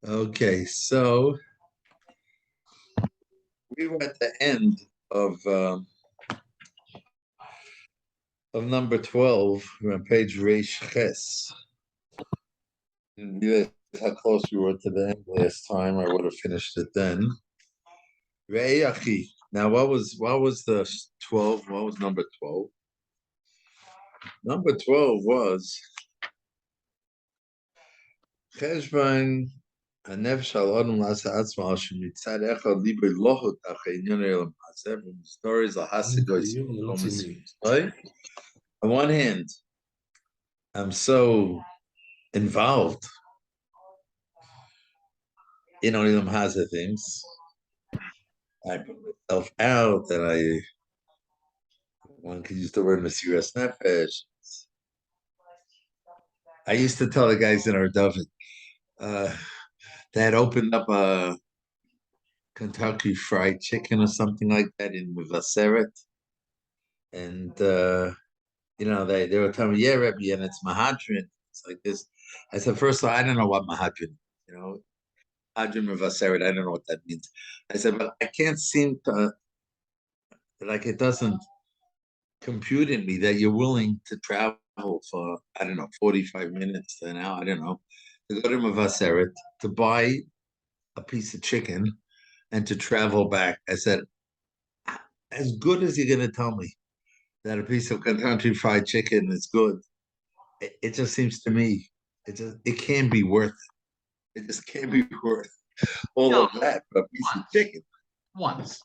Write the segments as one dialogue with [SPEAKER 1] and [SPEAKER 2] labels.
[SPEAKER 1] Okay, so we were at the end of number 12. We're on page Reish Ches. Didn't realize how close we were to the end last time. I would have finished it then. Re'eyachi. Now, what was the 12? What was number 12? Number 12 was Cheshvan הנפש על אדם לעשה עצמו, שמצד אחד ליבי לא הותח העניין אלא מעשה, ומסתורי זה השגויס במקום מסוים. On one hand, I'm so involved in Olam Haza things. I put myself out, and one could use the word Mesiras Nefesh. I used to tell the guys in our David, they had opened up a Kentucky Fried Chicken or something like that in Mevaseret, and they were telling me, yeah, Rebbe, and it's Mahadrin. It's like this. I said, first of all, I don't know what Mahadrin, Hadrin Mevaseret, I don't know what that means. I said, but I can't seem to, like, it doesn't compute in me that you're willing to travel for, I don't know, 45 minutes to an hour, I don't know, to go to Mevaseret, to buy a piece of chicken and to travel back. I said, as good as you're going to tell me that a piece of country fried chicken is good, it just seems to me, it can't be worth it. It just can't be worth all
[SPEAKER 2] No,
[SPEAKER 1] of that for a piece of chicken.
[SPEAKER 2] once.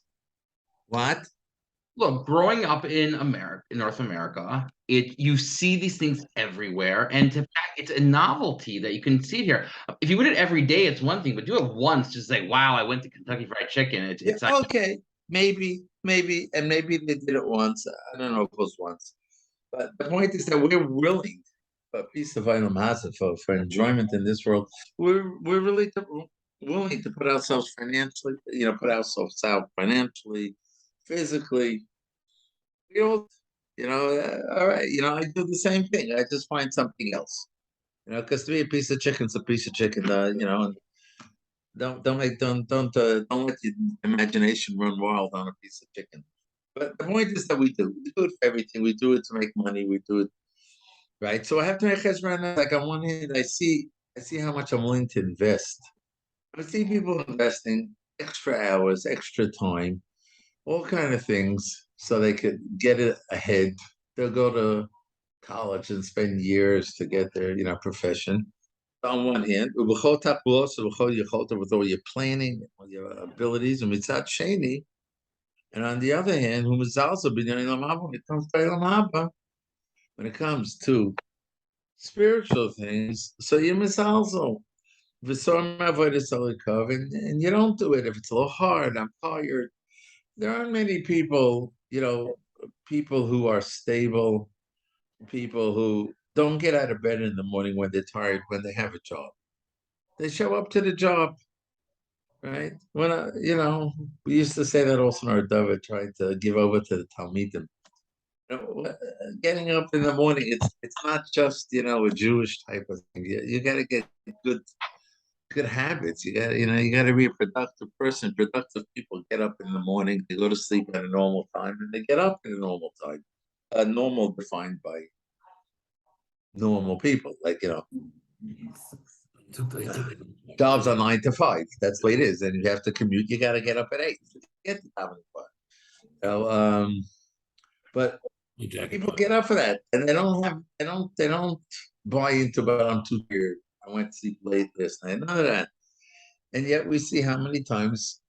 [SPEAKER 1] What?
[SPEAKER 2] Look, growing up in America, in North America, you see these things everywhere, and it's a novelty that you can see it here. If you do it every day, it's one thing, but do it once, just say, "Wow, I went to Kentucky Fried Chicken."
[SPEAKER 1] Yeah,
[SPEAKER 2] It's like,
[SPEAKER 1] okay. And maybe they did it once. I don't know if it was once. But the point is that we're willing for a piece of Ilam Haza for enjoyment in this world. We're really willing to put ourselves financially, put ourselves out financially, physically. We all, all right. I do the same thing. I just find something else. Because to me, a piece of chicken's a piece of chicken. And don't let your imagination run wild on a piece of chicken. But the point is that we do it for everything. We do it to make money. We do it right. So I have to make cheshbon. Like on one hand, I see how much I'm willing to invest. I see people investing extra hours, extra time, all kind of things, so they could get it ahead. They'll go to college and spend years to get their profession. On one hand, with all your planning, all your abilities, and mitzat sheni, and on the other hand, when it comes to spiritual things, so you miss also. And you don't do it if it's a little hard. I'm tired. There aren't many people, people who are stable, people who don't get out of bed in the morning when they're tired, when they have a job. They show up to the job, right? We used to say that also in our David, trying to give over to the Talmidim. Getting up in the morning, it's not just a Jewish type of thing. You got to get good habits. You got to be a productive person. Productive people get up in the morning. They go to sleep at a normal time, and they get up at a normal time. Normal defined by normal people, like jobs are 9 to 5. That's the way it is, and you have to commute. You got to get up at 8 to get to 5. But people get up for that, and they don't buy into. But I'm too tired. I went to sleep late last night. None of that. And yet we see how many times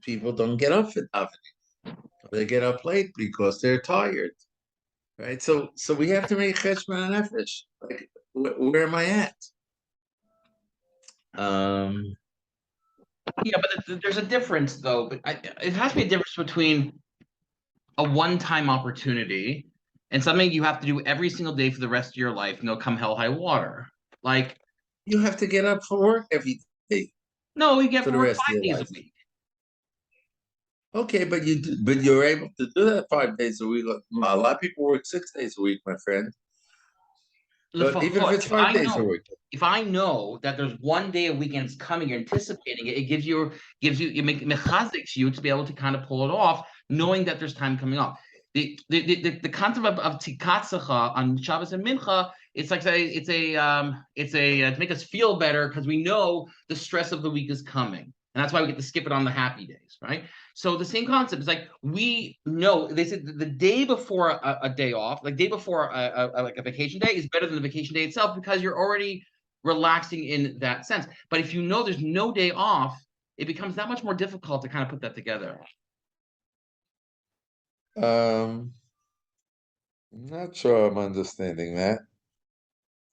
[SPEAKER 1] people don't get up for davening. They get up late because they're tired, right? So we have to make cheshbon and nefesh. Like, where am I at?
[SPEAKER 2] yeah, but there's a difference though. But it has to be a difference between a one-time opportunity and something you have to do every single day for the rest of your life, come hell high water. Like,
[SPEAKER 1] You have to get up for work every day
[SPEAKER 2] no, we get
[SPEAKER 1] for
[SPEAKER 2] for
[SPEAKER 1] the
[SPEAKER 2] work
[SPEAKER 1] rest of
[SPEAKER 2] five
[SPEAKER 1] your
[SPEAKER 2] days a
[SPEAKER 1] life.
[SPEAKER 2] week.
[SPEAKER 1] Okay, but you're able to do that 5 days a week. A lot of people work 6 days a week, my friend. But even if
[SPEAKER 2] Lefachot,
[SPEAKER 1] it's 5 days a week.
[SPEAKER 2] if I know that there's one day a weekend is coming, you're anticipating it, it it mechaziks you to be able to kind of pull it off, knowing that there's time coming up. The concept of tikatzacha on Shabbos and Mincha, it's like to make us feel better because we know the stress of the week is coming. And that's why we get to skip it on the happy days, right? So the same concept is like we know they said the day before a day off, like day before like a vacation day, is better than the vacation day itself because you're already relaxing in that sense. But if you know there's no day off, it becomes that much more difficult to kind of put that together.
[SPEAKER 1] I'm not sure I'm understanding that.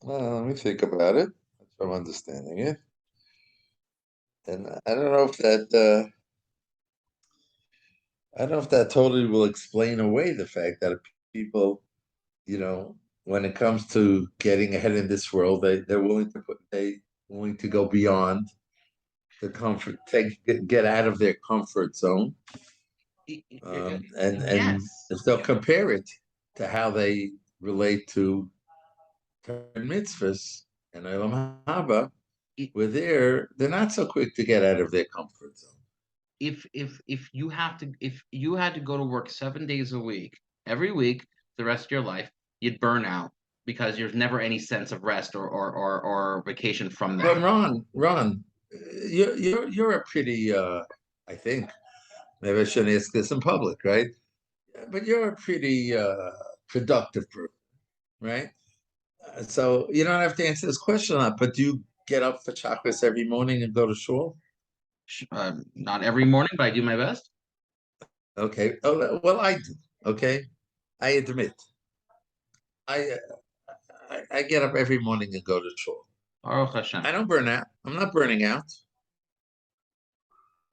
[SPEAKER 1] Let me think about it. Not sure I'm understanding it. And I don't know if that totally will explain away the fact that people, when it comes to getting ahead in this world, they willing to go beyond the comfort, get out of their comfort zone, and
[SPEAKER 2] Yes.
[SPEAKER 1] if they'll compare it to how they relate to mitzvahs and Olam Haba, where they're not so quick to get out of their comfort zone.
[SPEAKER 2] If you had to go to work 7 days a week, every week, the rest of your life, you'd burn out because there's never any sense of rest or vacation from
[SPEAKER 1] But
[SPEAKER 2] that.
[SPEAKER 1] Ron, you're a pretty I think maybe I shouldn't ask this in public, right? But you're a pretty productive person, right? So you don't have to answer this question or not, but do you get up for chakras every morning and go to shul?
[SPEAKER 2] Not every morning, but I do my best.
[SPEAKER 1] Okay. Oh, well, I do. Okay. I admit. I, I get up every morning and go to shul.
[SPEAKER 2] Baruch Hashem.
[SPEAKER 1] I don't burn out. I'm not burning out.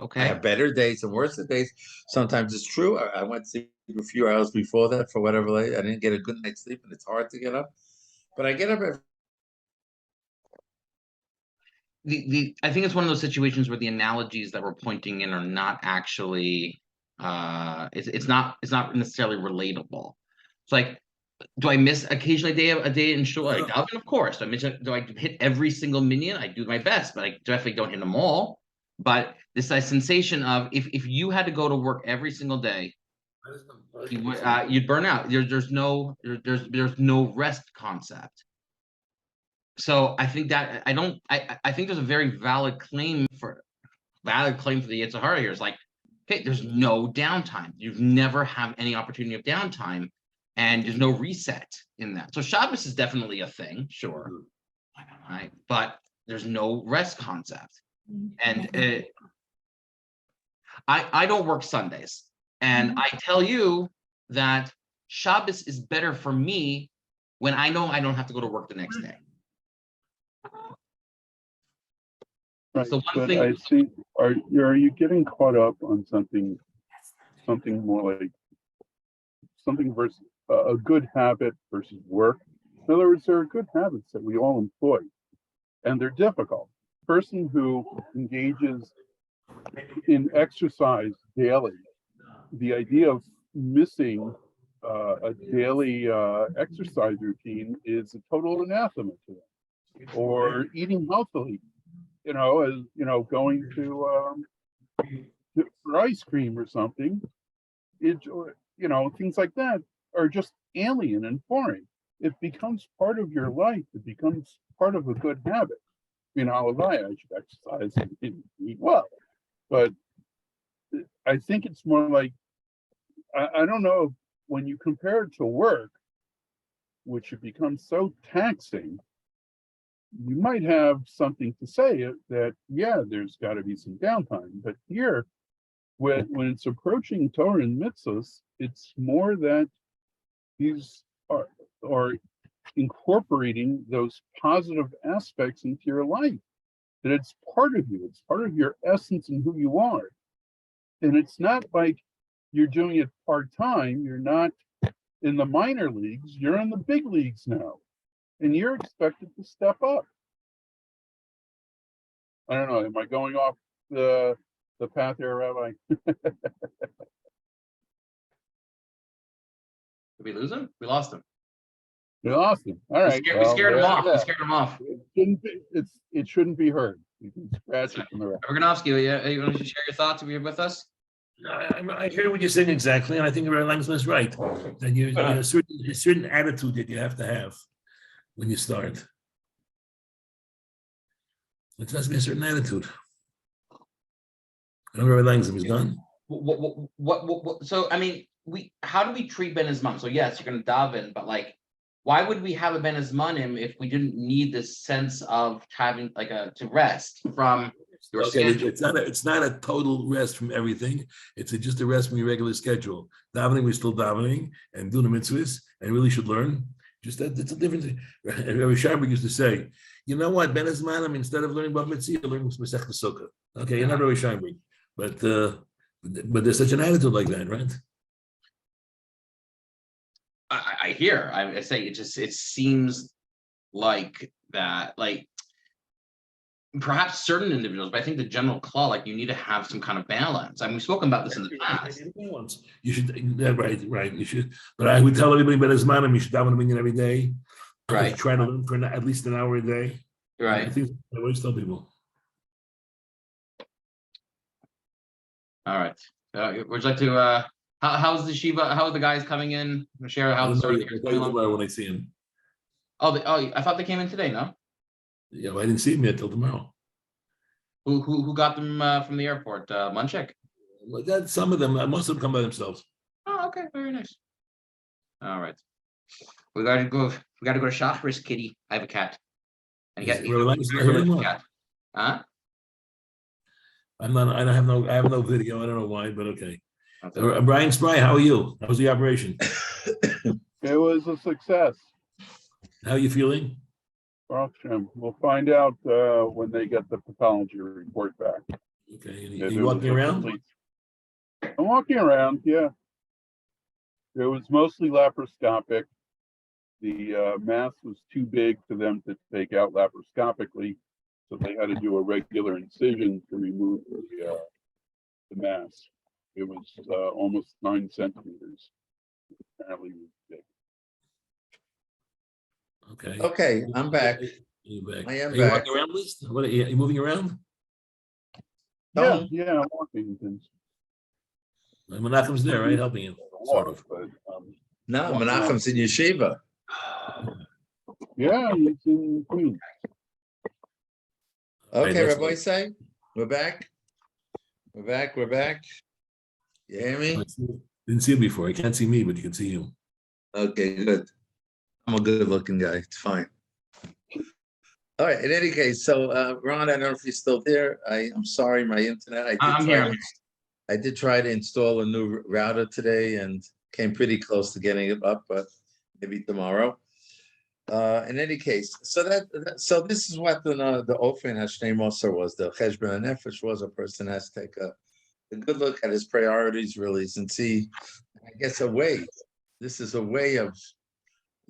[SPEAKER 1] I
[SPEAKER 2] Okay.
[SPEAKER 1] have better days and worse days. Sometimes it's true. I went to sleep a few hours before that for whatever I didn't get a good night's sleep, and it's hard to get up. But I get up every.
[SPEAKER 2] The I think it's one of those situations where the analogies that we're pointing in are not actually it's not necessarily relatable. It's like, do I miss occasionally a day in shul? Like daven, of course. Do I hit every single minion? I do my best, but I definitely don't hit them all. But this sensation of if you had to go to work every single day, you'd burn out. There's no rest concept. So I think that I don't I think there's a very valid claim for the Yetzer Hara here. It's like, okay, there's no downtime. You've never have any opportunity of downtime, and there's no reset in that. So Shabbos is definitely a thing, sure, right? But there's no rest concept. And I don't work Sundays, and I tell you that Shabbos is better for me when I know I don't have to go to work the next day.
[SPEAKER 3] Right,
[SPEAKER 2] So one
[SPEAKER 3] but
[SPEAKER 2] thing,
[SPEAKER 3] I see. Are you getting caught up on something more like something versus a good habit versus work? In other words, there are good habits that we all employ, and they're difficult. Person who engages in exercise daily, the idea of missing a daily exercise routine is a total anathema to them. Or eating healthily, going for ice cream or something, things like that are just alien and foreign. It becomes part of your life. It becomes part of a good habit. I should exercise and eat well, but I think it's more like I don't know, when you compare it to work, which it becomes so taxing. You might have something to say that, yeah, there's got to be some downtime, but here, when it's approaching Torah and mitzvahs, it's more that these are incorporating those positive aspects into your life, that it's part of you, it's part of your essence and who you are. And it's not like you're doing it part-time, you're not in the minor leagues, you're in the big leagues now, and you're expected to step up. I don't know, am I going off the path here, Rabbi?
[SPEAKER 2] did we lose him? We lost him.
[SPEAKER 3] Awesome. All right.
[SPEAKER 2] We scared him off. We
[SPEAKER 3] yeah.
[SPEAKER 2] scared him off.
[SPEAKER 3] It shouldn't be heard. You can scratch it from the record.
[SPEAKER 2] Roganovsky, you want to share your thoughts? Are you with us?
[SPEAKER 4] I hear what you're saying exactly, and I think Rabbi Langsman is right. That you a certain attitude that you have to have when you start. It has to be a certain attitude. I know Rabbi Langsman is gone.
[SPEAKER 2] So I mean, how do we treat Ben Azman? So yes, you're going to daven, but like, why would we have a Ben Azmanim if we didn't need this sense of having like to rest from your schedule?
[SPEAKER 4] It's not a total rest from everything. It's just a rest from your regular schedule. Davening, we're still davening and doing the mitzvahs, and really should learn. Just that it's a different thing. Rabbi Scheinberg used to say, you know what, Ben Azmanim, instead of learning Bava Metzia, you're learning Masechta Sukkah. Okay, you're not Rabbi Scheinberg, but there's such an attitude like that, right?
[SPEAKER 2] I hear. I say it seems like that, like perhaps certain individuals, but I think the general claw, like you need to have some kind of balance. I mean, we've spoken about this in the past.
[SPEAKER 4] You should, right. You should, but I would tell everybody, but as man, you should daven a minyan every day.
[SPEAKER 2] Right.
[SPEAKER 4] Try to learn for at least an hour a day.
[SPEAKER 2] Right.
[SPEAKER 4] I think I always tell people.
[SPEAKER 2] All right. Would you like to? How's the Shiva? How are the guys coming in? Share how the start of the year is going on?
[SPEAKER 4] When I see him.
[SPEAKER 2] Oh, I thought they came in today. No.
[SPEAKER 4] Yeah, well, I didn't see him yet till tomorrow.
[SPEAKER 2] Who got them from the airport? Munchak?
[SPEAKER 4] Well, some of them. Most of them come by themselves.
[SPEAKER 2] Oh, okay, very nice. All right. We got to go to Shacharis, kitty. I have a cat. And
[SPEAKER 4] cat.
[SPEAKER 2] Huh?
[SPEAKER 4] I'm not. I have no video. I don't know why, but okay. Brian Spry, how are you? How was the operation?
[SPEAKER 3] It was a success.
[SPEAKER 4] How are you feeling?
[SPEAKER 3] We'll find out when they get the pathology report back.
[SPEAKER 4] Okay. You walking around?
[SPEAKER 3] I'm walking around, yeah. It was mostly laparoscopic. The mass was too big for them to take out laparoscopically, so they had to do a regular incision to remove the mass. It was almost 9 centimeters. Apparently, it was big.
[SPEAKER 4] Okay.
[SPEAKER 1] Okay, I'm back.
[SPEAKER 4] You're back.
[SPEAKER 1] I am
[SPEAKER 4] Are you
[SPEAKER 1] back.
[SPEAKER 4] walking around, Liz? What are you moving around?
[SPEAKER 3] Yeah, I'm walking things.
[SPEAKER 4] Menachem's there, right? Helping you. Sort of.
[SPEAKER 3] But,
[SPEAKER 1] No, Menachem's in yeshiva.
[SPEAKER 3] yeah, he's in Queens.
[SPEAKER 1] Okay,
[SPEAKER 4] Right,
[SPEAKER 1] Rabbi say, we're back. We're back. You hear me?
[SPEAKER 4] Didn't see you before. I can't see me, but you can see you.
[SPEAKER 1] Okay, good. I'm a good-looking guy. It's fine. All right. In any case, so Ron, I don't know if you're still there. I'm sorry, my internet.
[SPEAKER 2] I'm here.
[SPEAKER 1] I did try to install a new router today and came pretty close to getting it up, but maybe tomorrow. In any case, so this is what the Ofen Hashnei Moser was. The Cheshbon Nefesh was a person has to take a good look at his priorities really and see, I guess, a way. This is a way of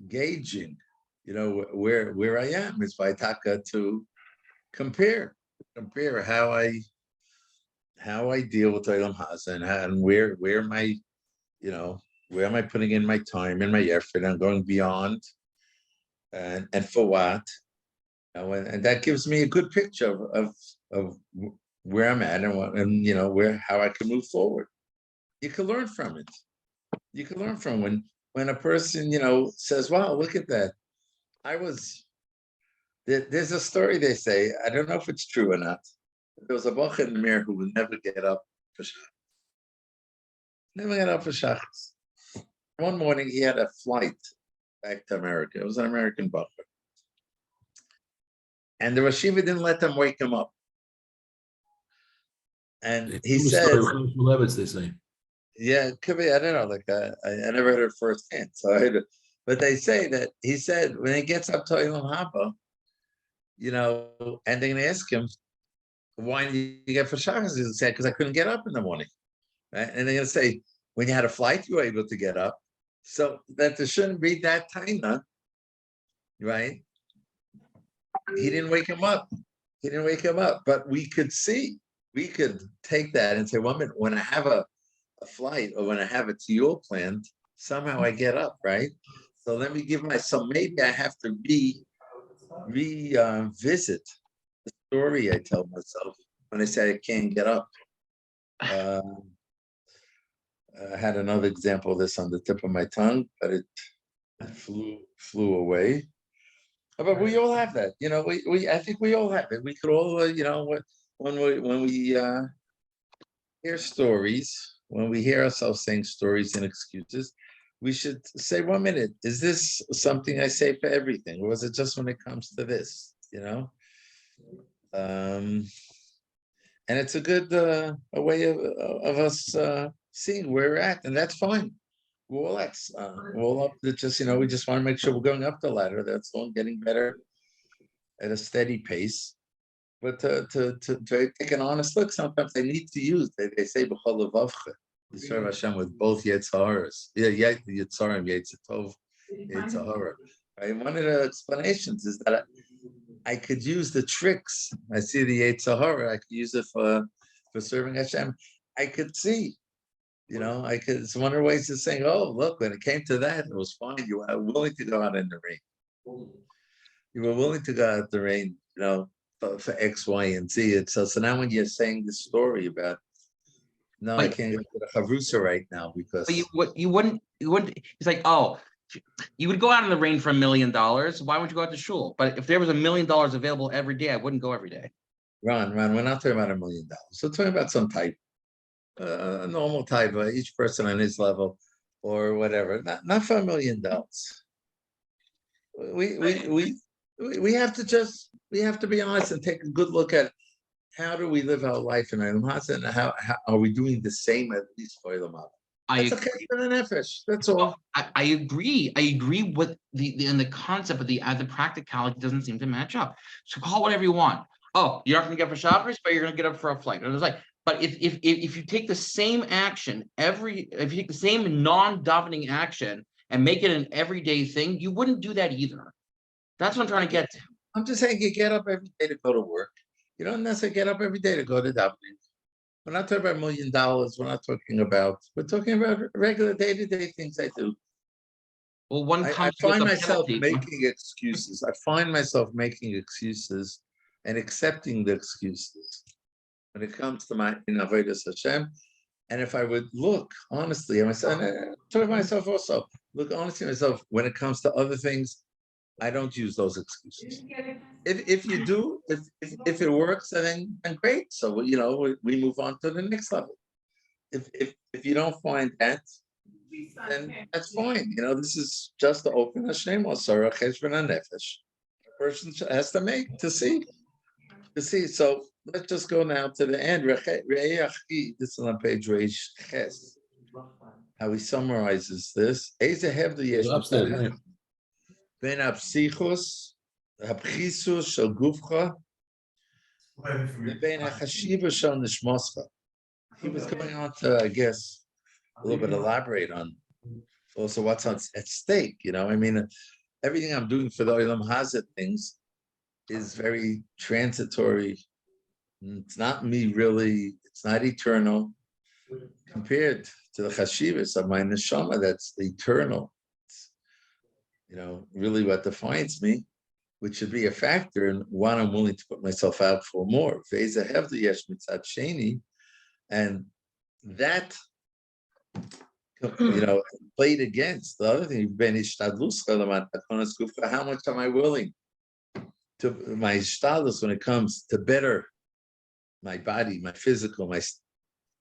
[SPEAKER 1] gauging, where I am. It's by Taka to compare how I deal with Olam Hazeh and where am I, where am I putting in my time and my effort and going beyond, and for what, and that gives me a good picture of where I'm at and how I can move forward. You can learn from it. You can learn from when a person says, "Wow, look at that." There's a story they say. I don't know if it's true or not. There was a boch in the mirror who would never get up for Shacharis. Never get up for Shacharis. One morning he had a flight back to America. It was an American boch. And the Rosh Yeshiva didn't let them wake him up. And he said,
[SPEAKER 4] haLevavos, they say.
[SPEAKER 1] Yeah, it could be. I don't know. Like I never heard it firsthand. But they say that he said when he gets up to Olam Haba, and they're going to ask him, "Why did you get for Shacharis?" He said, "Because I couldn't get up in the morning." Right? And they're going to say, "When you had a flight, you were able to get up." So that there shouldn't be that time, right? He didn't wake him up. But we could take that and say, "One minute, when I have a flight or when I have a TO planned, somehow I get up, right?" So let me give myself, maybe I have to revisit the story I tell myself when I say I can't get up. I had another example of this on the tip of my tongue, but it flew away. But we all have that, I think we all have it. We could all, when we hear stories, when we hear ourselves saying stories and excuses, we should say, 1 minute, is this something I say for everything? Or was it just when it comes to this, and it's a good a way of us seeing where we're at, and that's fine. We're all up to just, we just want to make sure we're going up the ladder. That's all, getting better at a steady pace. But to take an honest look, sometimes they need to use, they say, haLevavos, you serve Hashem with both Yetzaharas. Yeah, Yetzarim, Yetzatov, Yetzahara. Right? One of the explanations is that I could use the tricks. I see the Yetzahara, I could use it for serving Hashem. I could see, it's one of the ways of saying, oh, look, when it came to that, it was fine. You were willing to go out in the rain. You were willing to go out in the rain, for X, Y, and Z. So now when you're saying this story about, no, I can't go to the Chavrusa right now because
[SPEAKER 2] you wouldn't. It's like, oh, you would go out in the rain for $1 million. Why would you go out to shul? But if there was $1 million available every day, I wouldn't go every day.
[SPEAKER 1] Ron, we're not talking about $1 million. So talking about some type, a normal type, each person on his level, or whatever. Not for $1 million. We have to be honest and take a good look at how do we live our life in Olam Hazeh, and how are we doing the same at least for Olam Hazeh? That's okay for the nefesh. That's all.
[SPEAKER 2] I agree. I agree with the concept of the practicality doesn't seem to match up. So call whatever you want. Oh, you're not going to get for Shacharis, but you're going to get up for a flight. And it was like, but if you take the same action if you take the same non-davening action and make it an everyday thing, you wouldn't do that either. That's what I'm trying to get to.
[SPEAKER 1] I'm just saying you get up every day to go to work. You don't necessarily get up every day to go to davening. We're not talking about $1 million. We're talking about regular day-to-day things I do.
[SPEAKER 2] Well,
[SPEAKER 1] I find myself making excuses. And accepting the excuses when it comes to my avodas Hashem. And if I would look honestly at myself, and I talk to myself also, look honestly at myself when it comes to other things, I don't use those excuses. If you do, if it works, then great. So we move on to the next level. If you don't find that, then that's fine. This is just to open Hashem or Sarah Cheshbon Nefesh. A person has to make to see. So let's just go now to the end. This is on page Reish Ches. How he summarizes this.
[SPEAKER 4] Upstairs.
[SPEAKER 1] Ben Apsichos, Apchisus Shel Gufcha, Ben Hachashiva Shel Nishmoscha. He was going on to, I guess, a little bit elaborate on also what's at stake. Everything I'm doing for the Olam Hazeh things is very transitory. It's not me really. It's not eternal compared to the chashivas of my neshama. That's the eternal. Really what defines me, which should be a factor in what I'm willing to put myself out for more. And that, played against the other thing, how much am I willing to my shtadlus when it comes to better my body, my physical, my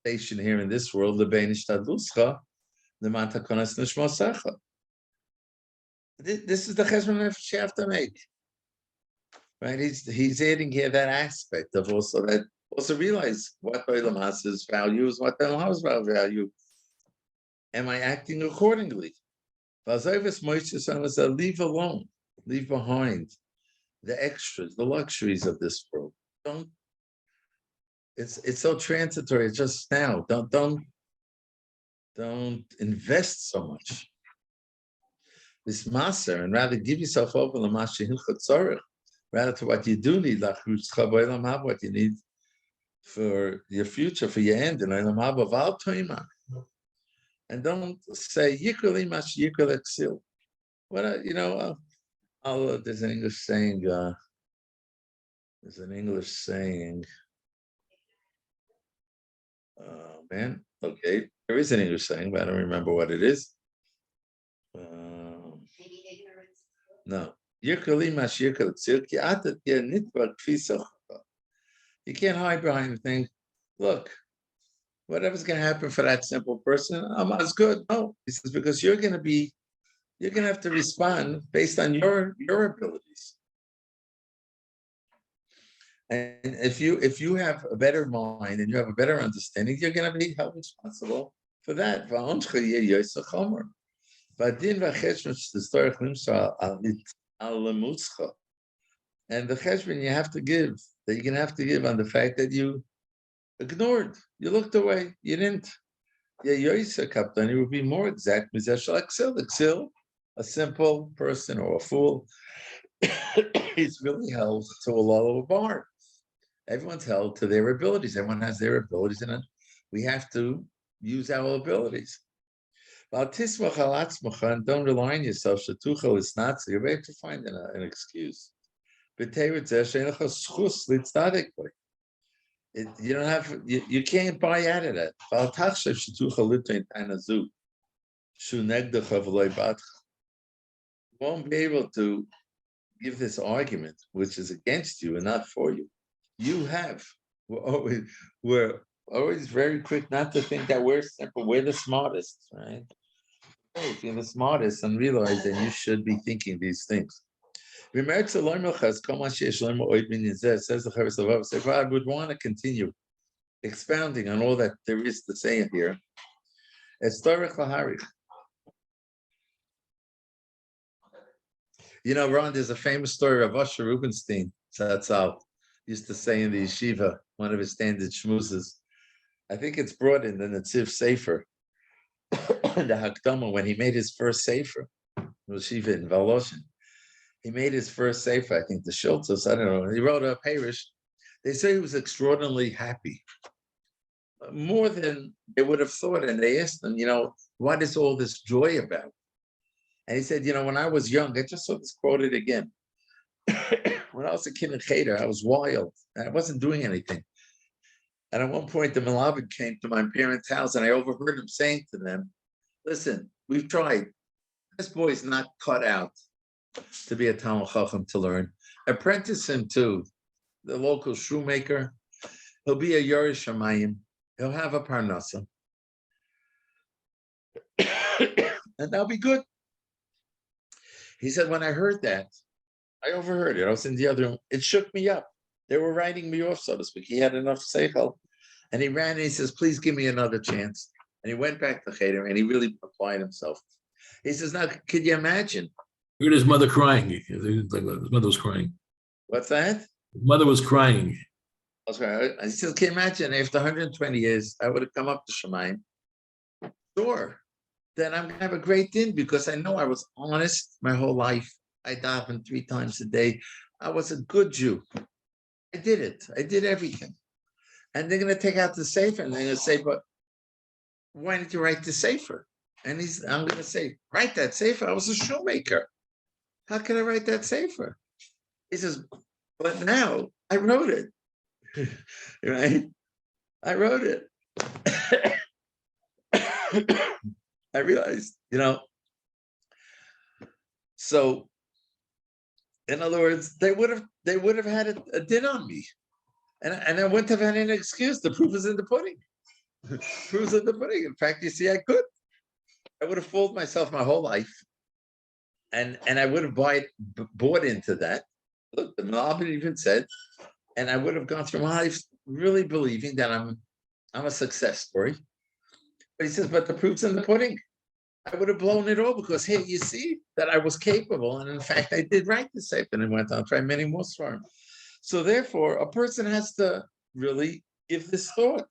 [SPEAKER 1] station here in this world, this is the cheshbon nefesh you have to make, right? He's adding here that aspect of also realize what Olam Hazeh's value is, what Olam Hazeh's value. Am I acting accordingly? Leave alone, leave behind the extras, the luxuries of this world. It's so transitory. It's just now. Don't invest so much. This maser, and rather give yourself over to rather to what you do need, what you need for your future, for your end, and don't say There's an English saying. There's an English saying. Man, okay, there is an English saying, but I don't remember what it is. No. You can't hide behind the thing. Look, whatever's going to happen for that simple person, I'm as good. No, he says, because you're going to have to respond based on your abilities. And if you have a better mind and you have a better understanding, you're going to be held responsible for that. And the cheshbon you have to give, that you're going to have to give on the fact that you ignored, you looked away, you didn't. You would be more exact. A simple person or a fool, he's really held to a lower bar. Everyone's held to their abilities. Everyone has their abilities, and we have to use our abilities. And don't rely on yourself. Shatuchel is not so. You're able to find an excuse. You don't have. You can't buy out of that. You won't be able to give this argument, which is against you and not for you. You have. We're always very quick not to think that we're simple. We're the smartest, right? If you're the smartest and realize that you should be thinking these things. Says the Chovos. If I would want to continue expounding on all that there is to say here, Ron, there's a famous story of Usher Rubenstein, Zatzal, used to say in the yeshiva, one of his standard shmuzes. I think it's brought in the Netziv Sefer, the Hakdama, when he made his first Sefer, yeshiva in Voloshin. He made his first Sefer, I think the Shiltos, I don't know. He wrote a Parish. They say he was extraordinarily happy, more than they would have thought. And they asked him, what is all this joy about? And he said, when I was young, I just saw this quoted again. When I was a kid in Cheder, I was wild and I wasn't doing anything. And at one point, the Malavid came to my parents' house and I overheard him saying to them, listen, we've tried. This boy's not cut out to be a Talmud Chacham to learn. Apprentice him to the local shoemaker. He'll be a Yerush Shamayim. He'll have a Parnasa. And that'll be good. He said, when I heard that, I overheard it. I was in the other room. It shook me up. They were writing me off, so to speak. He had enough seichel. And he ran and he says, please give me another chance. And he went back to Cheder and he really applied himself. He says, now, could you imagine?
[SPEAKER 4] Heard his mother crying. His mother was crying.
[SPEAKER 1] What's that?
[SPEAKER 4] His mother was crying.
[SPEAKER 1] He says, can you imagine after 120 years, I would have come up to Shemaim? Sure. Then I'm going to have a great din because I know I was honest my whole life. I davened 3 times a day. I was a good Jew. I did it. I did everything. And they're going to take out the sefer and they're going to say, but why did you write the sefer? And I'm going to say, write that sefer. I was a shoemaker. How can I write that sefer? He says, but now I wrote it. Right? I wrote it. I realized, so in other words, they would have had a din on me. And I wouldn't have had any excuse. The proof is in the pudding. Proof is in the pudding. In fact, you see, I would have fooled myself my whole life. And I would have bought into that. Look, the Malabit even said, and I would have gone through my life really believing that I'm a success story. But he says, but the proof's in the pudding. I would have blown it all because, hey, you see that I was capable. And in fact, I did write the sefer and went on to try many more svarim. So therefore, a person has to really give this thought.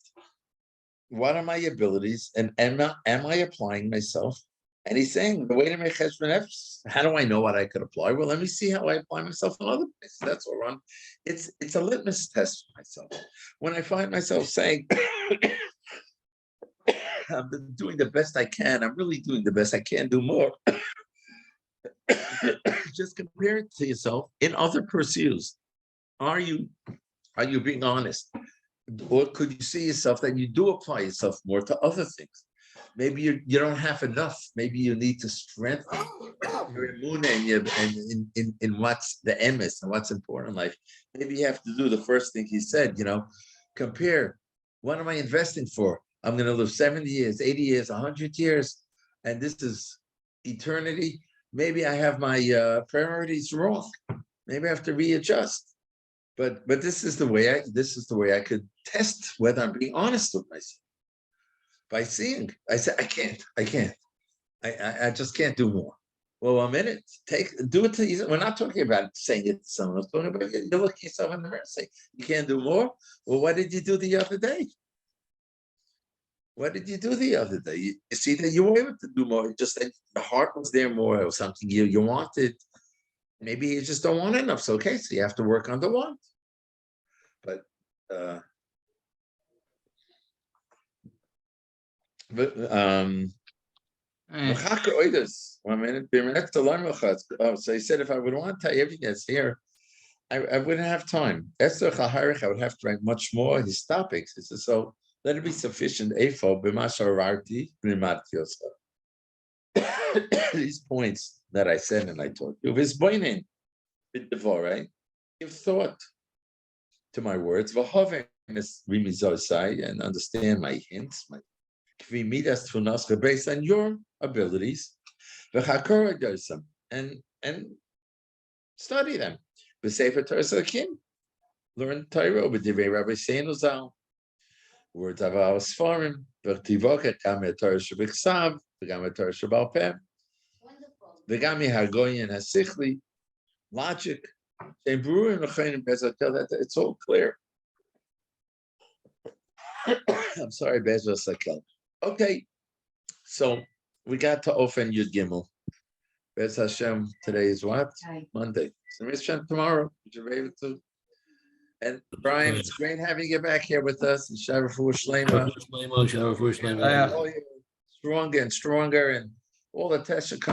[SPEAKER 1] What are my abilities? And am I applying myself? And he's saying, the way to make cheshbon nefesh, how do I know what I could apply? Well, let me see how I apply myself in other places. That's all, Ron. It's a litmus test for myself. When I find myself saying, I'm doing the best I can, I'm really doing the best I can, do more. just compare it to yourself in other pursuits. Are you being honest? Or could you see yourself that you do apply yourself more to other things? Maybe you don't have enough. Maybe you need to strengthen your immune and in what's the emes and what's important in life. Maybe you have to do the first thing he said, compare, what am I investing for? I'm going to live 70 years, 80 years, 100 years, and this is eternity. Maybe I have my priorities wrong. Maybe I have to readjust. But this is the way I could test whether I'm being honest with myself. By seeing, I said, I can't. I just can't do more. Well, a minute, do it to you. We're not talking about saying it to someone else. We're talking about you look yourself in the mirror and say, you can't do more. Well, what did you do the other day? What did you do the other day? You see that you were able to do more. Just that the heart was there more, or something you wanted. Maybe you just don't want enough. So okay, so you have to work on the want. But one minute. So he said, if I would want to tell you everything that's here, I wouldn't have time. I would have to write much more his topics. He says, so let it be sufficient. These points that I said and I taught you. Right? Give thought to my words. And understand my hints, based on your abilities. And study them. Learn Torah with Divrei Rabbi Seinuzal. Words of our Sfarim, Torah Shebiksav, Torah Shebal Peh, V'gami Hagoyin Hasichli, logic, it's all clear. I'm sorry, Bezra Sakel. Okay, so we got to Ofen Yud Gimel. Bez Hashem, today is what? Monday. So Hashem tomorrow. And Brian, it's great having you back here with us. And Shacharis Shlema. Stronger and stronger, and all the tests should come.